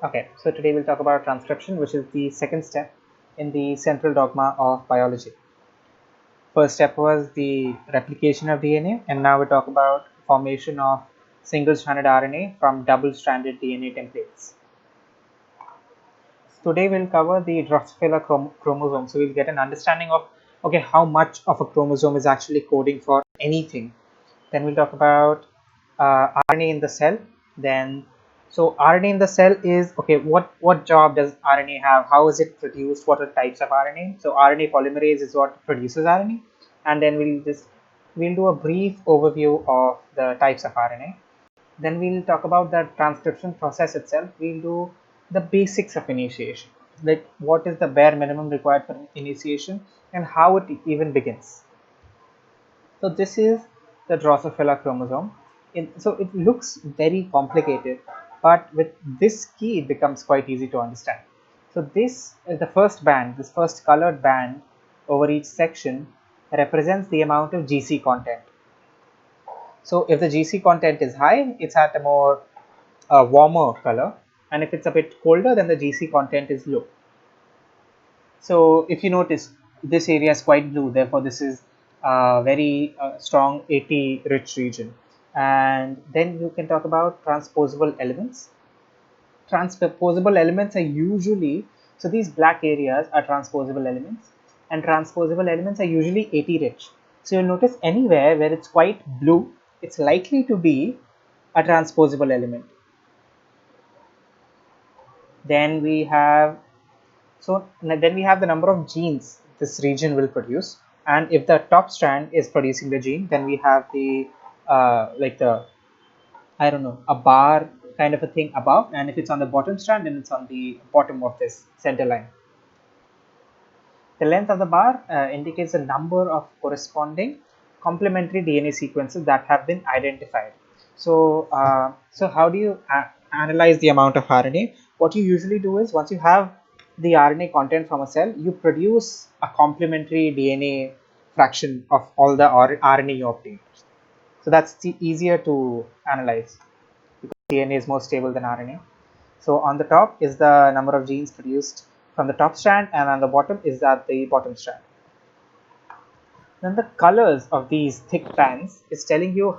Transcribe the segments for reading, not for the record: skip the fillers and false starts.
Okay, so today we'll talk about transcription, which is the second step in the central dogma of biology. First step was the replication of DNA, and now we talk about formation of single-stranded RNA from double-stranded DNA templates. Today we'll cover the Drosophila chromosome, so we'll get an understanding of how much of a chromosome is actually coding for anything. Then we'll talk about RNA in the cell. Then, so RNA in the cell is what job does RNA have? How is it produced? What are types of RNA? So RNA polymerase is what produces RNA, and then we'll do a brief overview of the types of RNA. Then we'll talk about the transcription process itself. We'll do the basics of initiation, like what is the bare minimum required for initiation and how it even begins. So this is the Drosophila chromosome. So it looks very complicated, but with this key it becomes quite easy to understand. So this is the first band, this first colored band over each section represents the amount of GC content. So if the GC content is high, it's at a more warmer color, and if it's a bit colder, then the GC content is low. So if you notice, this area is quite blue, therefore this is a very strong AT rich region. And then you can talk about transposable elements. Transposable elements are usually, so these black areas are transposable elements, and transposable elements are usually AT rich. So you'll notice anywhere where it's quite blue, it's likely to be a transposable element. Then we have then we have the number of genes this region will produce, and if the top strand is producing the gene, then we have the like the, I don't know, a bar kind of a thing above, and if it's on the bottom strand, then it's on the bottom of this center line. The length of the bar indicates the number of corresponding complementary DNA sequences that have been identified. So how do you analyze the amount of RNA? What you usually do is, once you have the RNA content from a cell, you produce a complementary DNA fraction of all the RNA you obtain. So that's easier to analyze because DNA is more stable than RNA. So on the top is the number of genes produced from the top strand, and on the bottom is at the bottom strand. Then the colors of these thick bands is telling you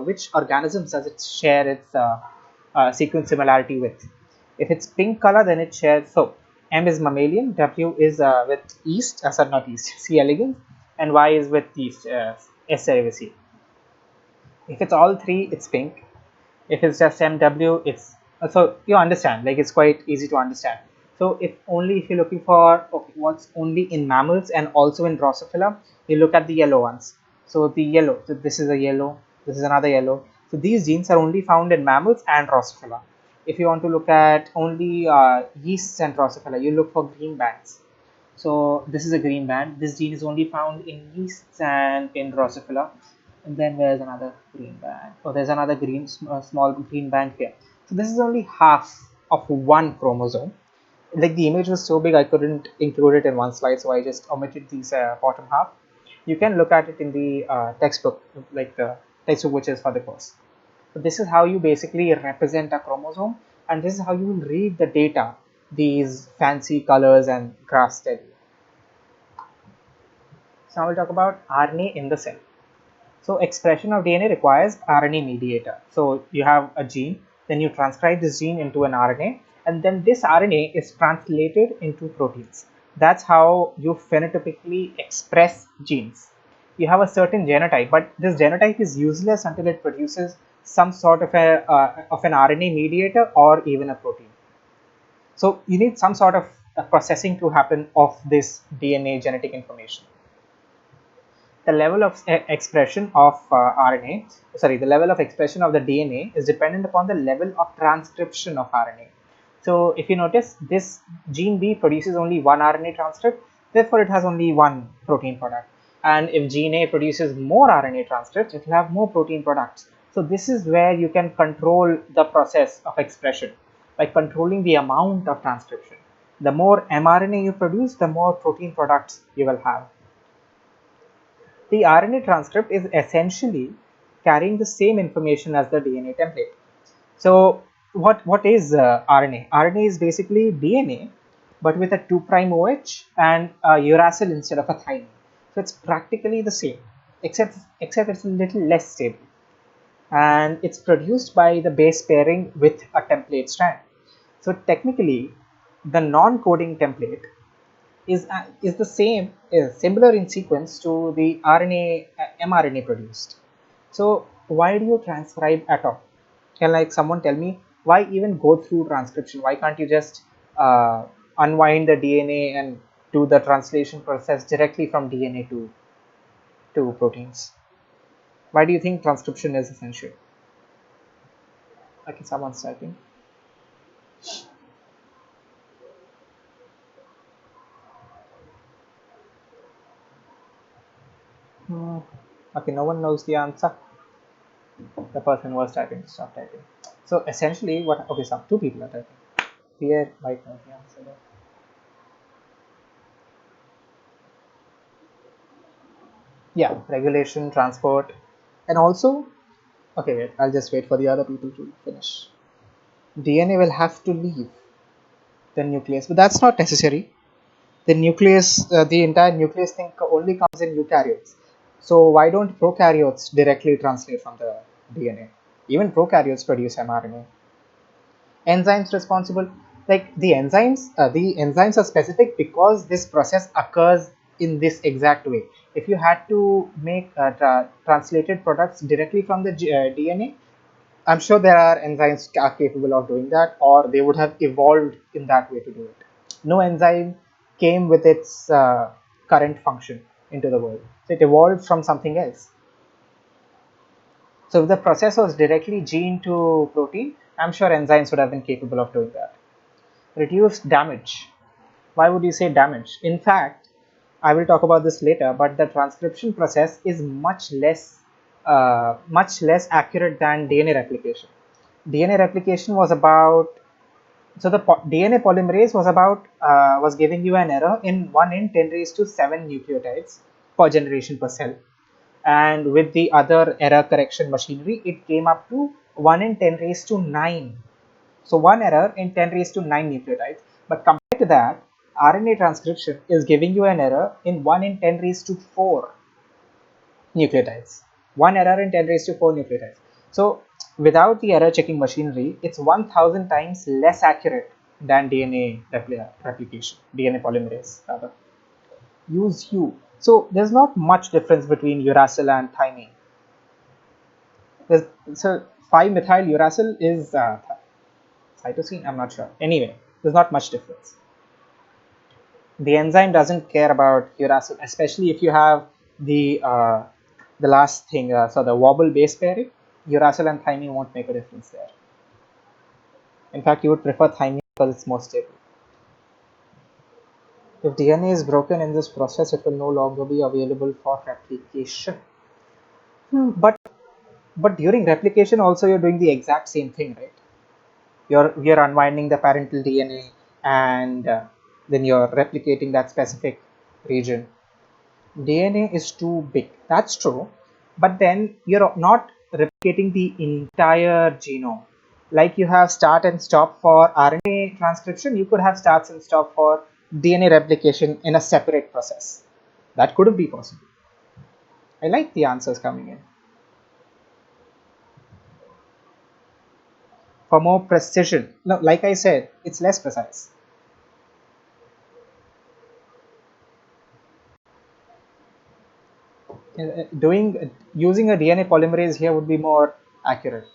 which organisms does it share its sequence similarity with. If it's pink color, then it shares, so M is mammalian, W is with yeast, sorry, not yeast, C. elegans, and Y is with yeast, S. cerevisiae. If it's all three, it's pink. If it's just MW, it's, so you understand, like it's quite easy to understand. So if you're looking for what's only in mammals and also in Drosophila, you look at the yellow ones. So the yellow, so this is a yellow, this is another yellow. So these genes are only found in mammals and Drosophila. If you want to look at only yeasts and Drosophila, you look for green bands. So this is a green band. This gene is only found in yeasts and in Drosophila. And then there's another green band. Oh, there's another small green band here. So this is only half of one chromosome. Like the image was so big, I couldn't include it in one slide, so I just omitted these bottom half. You can look at it in the textbook, like the textbook which is for the course. So this is how you basically represent a chromosome, and this is how you will read the data these fancy colors and graphs tell you. So now we'll talk about RNA in the cell. So expression of DNA requires RNA mediator. So you have a gene, then you transcribe this gene into an RNA, and then this RNA is translated into proteins. That's how you phenotypically express genes. You have a certain genotype, but this genotype is useless until it produces some sort of an RNA mediator or even a protein. So you need some sort of processing to happen of this DNA genetic information. The level of expression of the level of expression of the DNA is dependent upon the level of transcription of RNA. So if you notice, this gene B produces only one RNA transcript, therefore it has only one protein product. And if gene A produces more RNA transcripts, it will have more protein products. So this is where you can control the process of expression by controlling the amount of transcription. The more mRNA you produce, the more protein products you will have. The RNA transcript is essentially carrying the same information as the DNA template. So what is RNA? RNA is basically DNA, but with a 2' OH and a uracil instead of a thymine. So it's practically the same, except it's a little less stable, and it's produced by the base pairing with a template strand. So technically, the non-coding template is the same, is similar in sequence to the RNA mRNA produced. So why do you transcribe at all? Can like someone tell me why even go through transcription? Why can't you just unwind the DNA and do the translation process directly from DNA to proteins? Why do you think transcription is essential? Okay, someone's typing. Hmm. Okay, no one knows the answer. The person was typing to stop typing. So essentially, what? Okay, some two people are typing. Pierre might know the answer. There. Yeah, regulation, transport, and also. Okay, wait. I'll just wait for the other people to finish. DNA will have to leave the nucleus, but that's not necessary. The nucleus, the entire nucleus thing only comes in eukaryotes. So why don't prokaryotes directly translate from the DNA? Even prokaryotes produce mRNA. Enzymes responsible, like the enzymes are specific because this process occurs in this exact way. If you had to make translated products directly from the DNA, I'm sure there are enzymes are capable of doing that, or they would have evolved in that way to do it. No enzyme came with its current function into the world, so it evolved from something else. So if the process was directly gene to protein, I'm sure enzymes would have been capable of doing that. Reduce damage. Why would you say damage? In fact, I will talk about this later, but the transcription process is much less accurate than DNA replication. DNA replication was about, so the DNA polymerase was giving you an error in 1 in 10 raised to 7 nucleotides per generation per cell, and with the other error correction machinery, it came up to 1 in 10 raised to 9. So one error in 10 raised to 9 nucleotides. But compared to that, RNA transcription is giving you an error in 1 in 10 raised to 4 nucleotides. One error in 10 raised to 4 nucleotides. So without the error checking machinery, it's 1000 times less accurate than DNA replication, DNA polymerase rather. Use U. So there's not much difference between uracil and thymine. So 5-methyl uracil is cytosine, I'm not sure. Anyway, there's not much difference. The enzyme doesn't care about uracil, especially if you have the last thing, so the wobble base pairing. Uracil and thymine won't make a difference there. In fact, you would prefer thymine because it's more stable. If DNA is broken in this process, it will no longer be available for replication. But during replication, also you're doing the exact same thing, right? You're unwinding the parental DNA, and then you're replicating that specific region. DNA is too big. That's true. But then you're not replicating the entire genome. Like you have start and stop for RNA transcription, you could have starts and stop for DNA replication in a separate process. That couldn't be possible. I like the answers coming in. For more precision. No, like I said, it's less precise. Doing using a DNA polymerase here would be more accurate.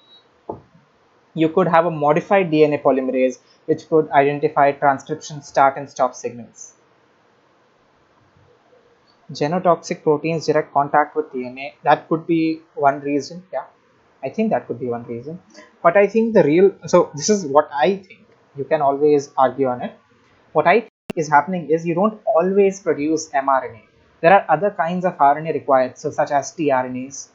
You could have a modified DNA polymerase which could identify transcription start and stop signals. Genotoxic proteins direct contact with DNA. That could be one reason. Yeah, I think that could be one reason. But I think the real, so this is what I think. You can always argue on it. What I think is happening is you don't always produce mRNA. There are other kinds of RNA required, so such as tRNAs,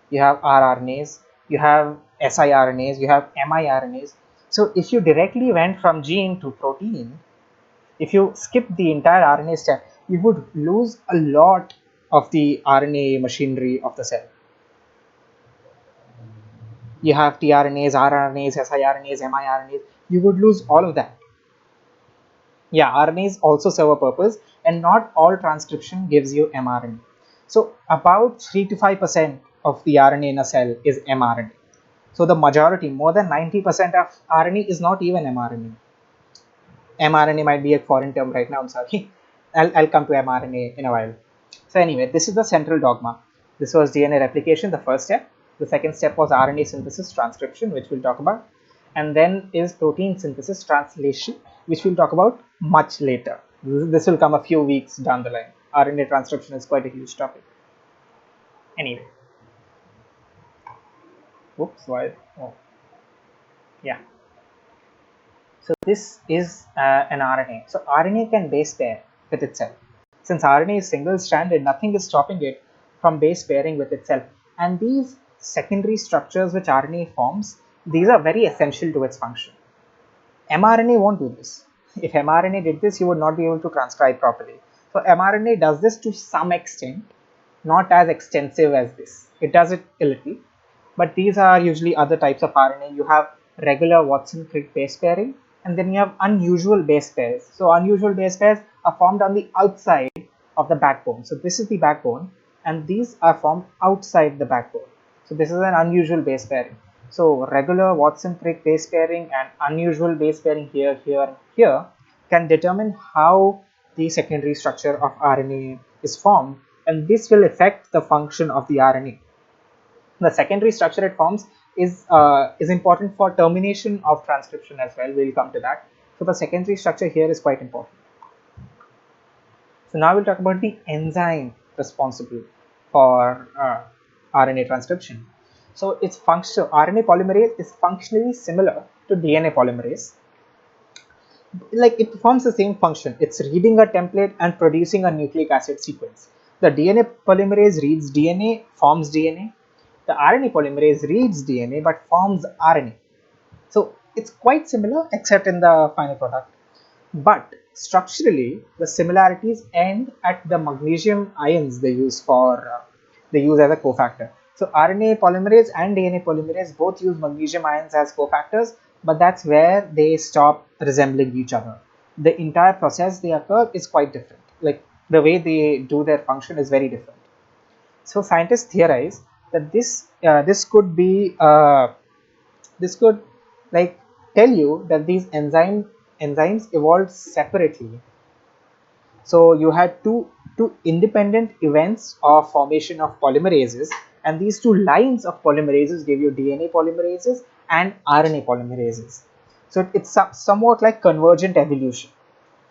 you have rRNAs, you have siRNAs, you have miRNAs. So if you directly went from gene to protein, if you skip the entire RNA step, you would lose a lot of the RNA machinery of the cell. You have tRNAs, rRNAs, siRNAs, miRNAs. You would lose all of that. Yeah, RNAs also serve a purpose, and not all transcription gives you mRNA. So about 3 to 5% of the RNA in a cell is mRNA. So the majority, more than 90% of RNA is not even mRNA. mRNA might be a foreign term right now, I'm sorry. I'll come to mRNA in a while. So anyway, this is the central dogma. This was DNA replication, the first step. The second step was RNA synthesis transcription, which we'll talk about. And then is protein synthesis translation, which we'll talk about much later. This will come a few weeks down the line. RNA transcription is quite a huge topic. Anyway, whoops, why? Oh, yeah. So this is an RNA. So RNA can base pair with itself. Since RNA is single-stranded, nothing is stopping it from base pairing with itself. And these secondary structures which RNA forms, these are very essential to its function. mRNA won't do this. If mRNA did this, you would not be able to transcribe properly. So mRNA does this to some extent, not as extensive as this. It does it a little, but these are usually other types of RNA. You have regular Watson-Crick base pairing, and then you have unusual base pairs. So unusual base pairs are formed on the outside of the backbone. So this is the backbone, and these are formed outside the backbone. So this is an unusual base pairing. So regular Watson-Crick base pairing and unusual base pairing here, here, and here can determine how the secondary structure of RNA is formed, and this will affect the function of the RNA. The secondary structure it forms is important for termination of transcription as well. We'll come to that. So the secondary structure here is quite important. So now we'll talk about the enzyme responsible for RNA transcription. So its function, RNA polymerase is functionally similar to DNA polymerase. Like it performs the same function. It's reading a template and producing a nucleic acid sequence. The DNA polymerase reads DNA, forms DNA. The RNA polymerase reads DNA but forms RNA. So it's quite similar except in the final product. But structurally, the similarities end at the magnesium ions they use as a cofactor. So RNA polymerase and DNA polymerase both use magnesium ions as cofactors, but that's where they stop resembling each other. The entire process they occur is quite different. Like the way they do their function is very different. So scientists theorize that this could like tell you that these enzymes evolved separately. So you had two independent events of formation of polymerases, and these two lines of polymerases gave you DNA polymerases and RNA polymerases. So it's somewhat like convergent evolution.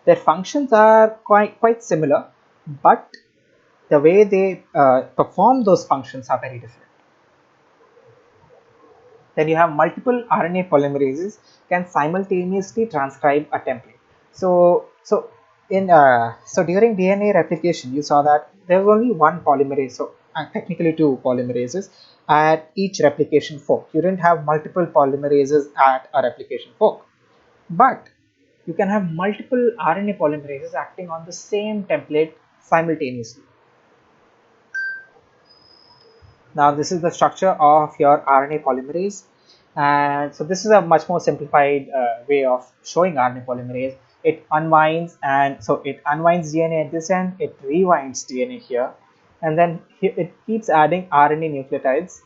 Their functions are quite similar, but the way they perform those functions are very different. Then you have multiple RNA polymerases can simultaneously transcribe a template. So during DNA replication, you saw that there was only one polymerase, so technically two polymerases at each replication fork. You didn't have multiple polymerases at a replication fork, but you can have multiple RNA polymerases acting on the same template simultaneously. Now this is the structure of your RNA polymerase, and so this is a much more simplified way of showing RNA polymerase. It unwinds, and so it unwinds DNA at this end, it rewinds DNA here, and then it keeps adding RNA nucleotides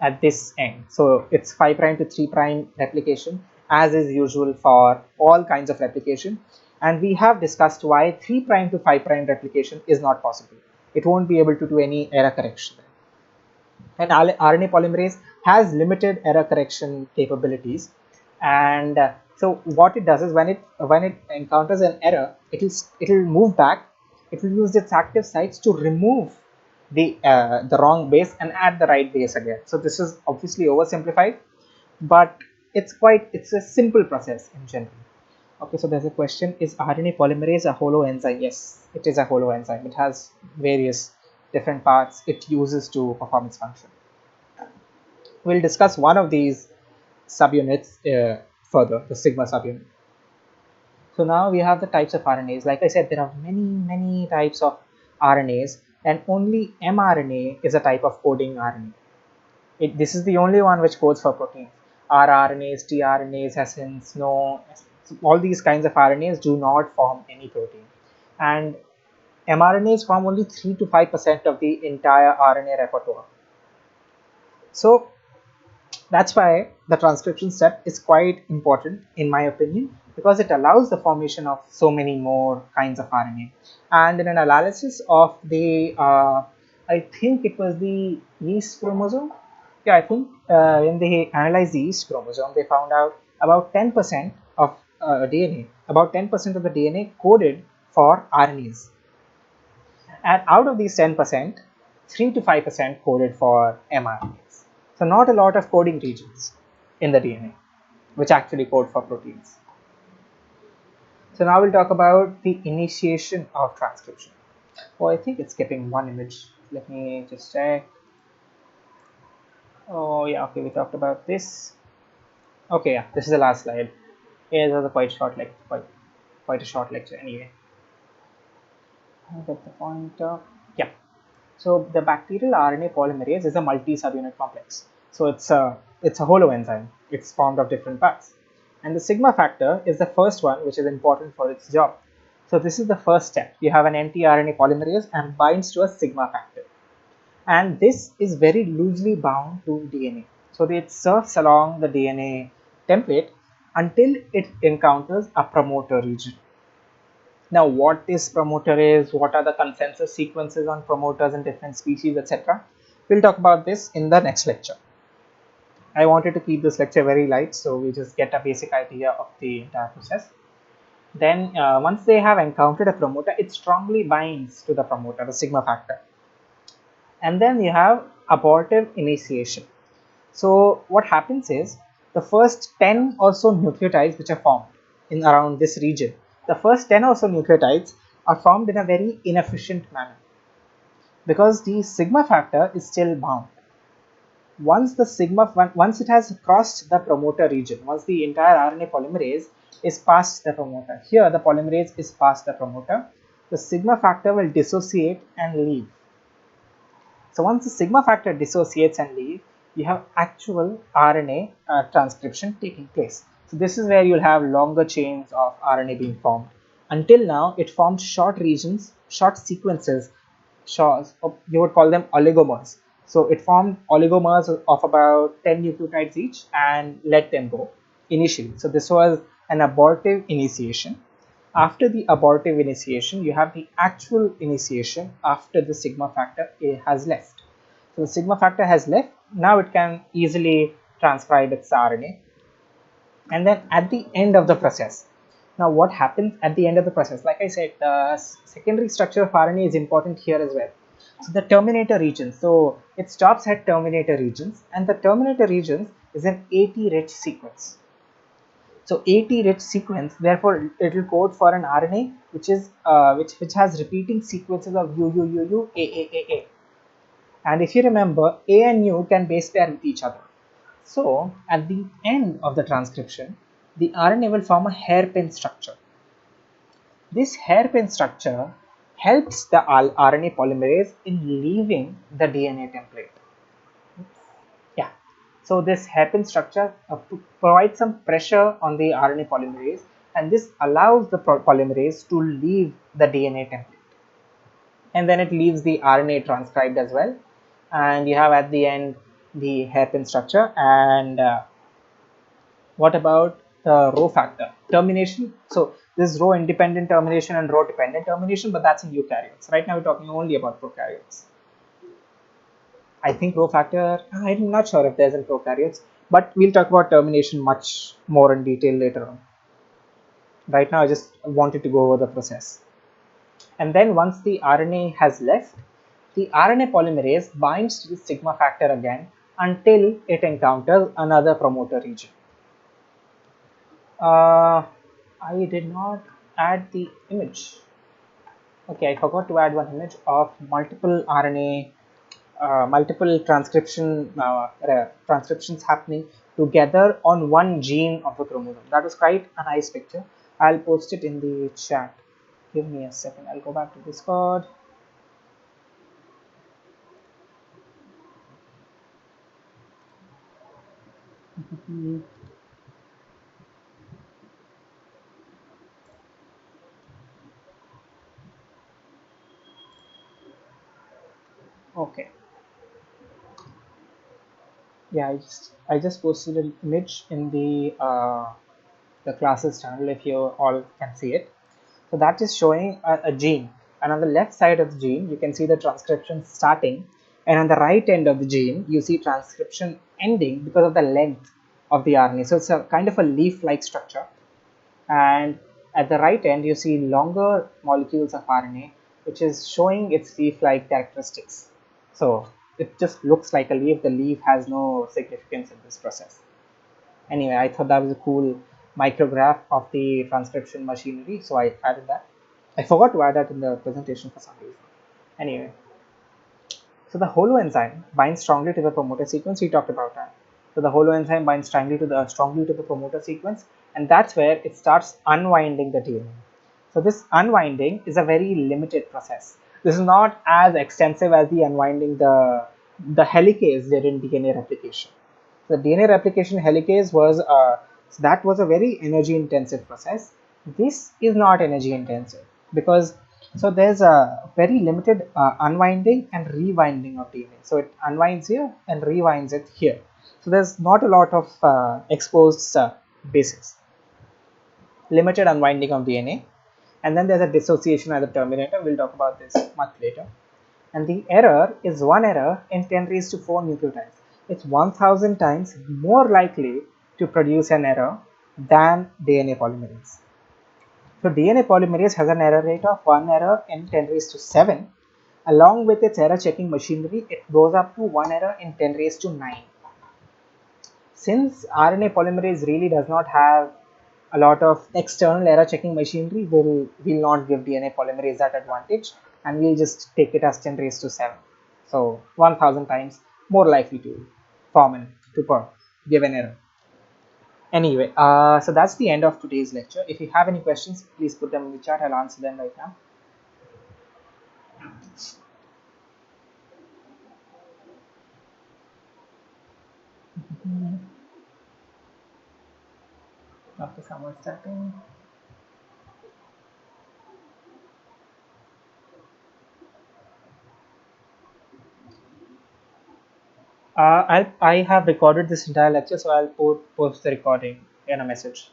at this end. So it's 5' to 3' replication, as is usual for all kinds of replication. And we have discussed why 3' to 5' replication is not possible. It won't be able to do any error correction. And RNA polymerase has limited error correction capabilities, and so what it does is when it encounters an error, it'll move back. It will use its active sites to remove the wrong base and add the right base again. So this is obviously oversimplified, but it's a simple process in general. Okay, so there's a question: is RNA polymerase a hollow enzyme? Yes, it is a hollow enzyme. It has various different parts it uses to perform its function. We'll discuss one of these subunits further, the sigma subunit. So now we have the types of RNAs. Like I said, there are many types of RNAs, and only mRNA is a type of coding RNA. This is the only one which codes for proteins. rRNAs, tRNAs, SNs, no, all these kinds of RNAs do not form any protein. And mRNAs form only 3 to 5% of the entire RNA repertoire. So that's why the transcription step is quite important in my opinion, because it allows the formation of so many more kinds of RNA. And in an analysis of the, I think it was the yeast chromosome. Yeah, I think when they analyzed the yeast chromosome, they found out about 10% of DNA, about 10% of the DNA coded for RNAs. And out of these 10%, 3 to 5% coded for mRNAs. So not a lot of coding regions in the DNA, which actually code for proteins. So now we'll talk about the initiation of transcription. Oh, I think it's skipping one image. Let me just check. Oh yeah, okay, we talked about this. Okay, yeah, this is the last slide. Yeah, it was a quite short lecture, quite a short lecture anyway. I get the point. Yeah. So the bacterial RNA polymerase is a multi-subunit complex. So it's a holoenzyme. It's formed of different parts. And the sigma factor is the first one, which is important for its job. So this is the first step. You have an empty RNA polymerase and binds to a sigma factor. And this is very loosely bound to DNA. So it surfs along the DNA template until it encounters a promoter region. Now, what this promoter is, what are the consensus sequences on promoters in different species, etc. We'll talk about this in the next lecture. I wanted to keep this lecture very light, so we just get a basic idea of the entire process. Then, once they have encountered a promoter, it strongly binds to the promoter, the sigma factor. And then you have abortive initiation. So, what happens is the first 10 or so nucleotides which are formed in around this region, the first 10 or so nucleotides are formed in a very inefficient manner because the sigma factor is still bound. Once it has crossed the promoter region, once the entire RNA polymerase is past the promoter, here the polymerase is past the promoter, the sigma factor will dissociate and leave. So once the sigma factor dissociates and leaves, you have actual RNA transcription taking place. So this is where you'll have longer chains of RNA being formed. Until now, it formed short regions, short sequences, you would call them oligomers. So it formed oligomers of about 10 nucleotides each and let them go initially. So this was an abortive initiation. After the abortive initiation, you have the actual initiation after the sigma factor has left. So the sigma factor has left. Now it can easily transcribe its RNA. And then at the end of the process, now what happens at the end of the process? Like I said, the secondary structure of RNA is important here as well. So the terminator region. So it stops at terminator regions, and the terminator regions is an AT rich sequence. So AT rich sequence, therefore it will code for an RNA which is which has repeating sequences of U, A. And if you remember, A and U can base pair with each other. So at the end of the transcription, the RNA will form a hairpin structure. This hairpin structure helps the RNA polymerase in leaving the DNA template. Yeah. So this hairpin structure provides some pressure on the RNA polymerase, and this allows the polymerase to leave the DNA template. And then it leaves the RNA transcribed as well. And you have at the end the hairpin structure. And what about the rho factor termination? So this rho independent termination and rho dependent termination, but that's in eukaryotes. Right now we're talking only about prokaryotes. I think rho factor, I'm not sure if there's in prokaryotes, but we'll talk about termination much more in detail later on. Right now I just wanted to go over the process. And then once the RNA has left, the RNA polymerase binds to the sigma factor again until it encounters another promoter region. I did not add the image. Okay, I forgot to add one image of multiple RNA, multiple transcriptions happening together on one gene of the chromosome. That was quite a nice picture. I'll post it in the chat. Give me a second. I'll go back to Discord. Okay. Yeah, I just posted an image in the classes channel if you all can see it. So that is showing a gene, and on the left side of the gene you can see the transcription starting, and on the right end of the gene you see transcription ending because of the length of the RNA. So it's a kind of a leaf-like structure, and at the right end you see longer molecules of RNA which is showing its leaf-like characteristics. So it just looks like a leaf. The leaf has no significance in this process. Anyway, I thought that was a cool micrograph of the transcription machinery, so I added that. I forgot to add that in the presentation for some reason. Anyway, so the holoenzyme binds strongly to the promoter sequence. We talked about that. So the holoenzyme binds strongly to the promoter sequence, and that's where it starts unwinding the DNA. So this unwinding is a very limited process. This is not as extensive as the unwinding the helicase did in DNA replication. The DNA replication helicase was so that was a very energy intensive process. This is not energy intensive because so there's a very limited unwinding and rewinding of DNA. So it unwinds here and rewinds it here. So there's not a lot of exposed bases. Limited unwinding of DNA, and then there's a dissociation at the terminator. We'll talk about this much later. And the error is one error in 10 raised to 4 nucleotides. It's 1000 times more likely to produce an error than DNA polymerase. So DNA polymerase has an error rate of 1 error in 10 raised to 7. Along with its error checking machinery, it goes up to 1 error in 10 raised to 9. Since RNA polymerase really does not have a lot of external error checking machinery, will not give DNA polymerase that advantage, and we'll just take it as 10 raised to 7. So 1000 times more likely to form an to give an error. Anyway, so that's the end of today's lecture. If you have any questions, please put them in the chat. I'll answer them right now. After someone starting. I have recorded this entire lecture, so I'll post the recording in a message.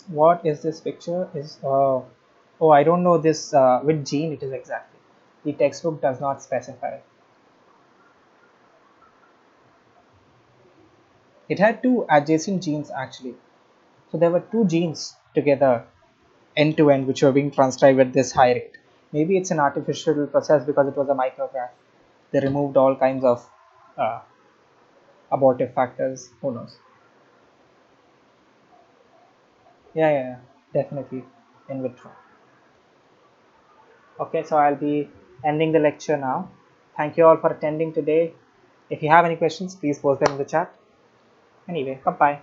What is this picture? Is oh, I don't know this which gene it is exactly. The textbook does not specify. It had two adjacent genes actually. So there were two genes together end to end which were being transcribed at this high rate. Maybe it's an artificial process because it was a micrograph. They removed all kinds of uh, abortive factors. Who knows? Yeah, definitely in vitro. Okay, so I'll be ending the lecture now. Thank you all for attending today. If you have any questions, please post them in the chat. Anyway, bye bye.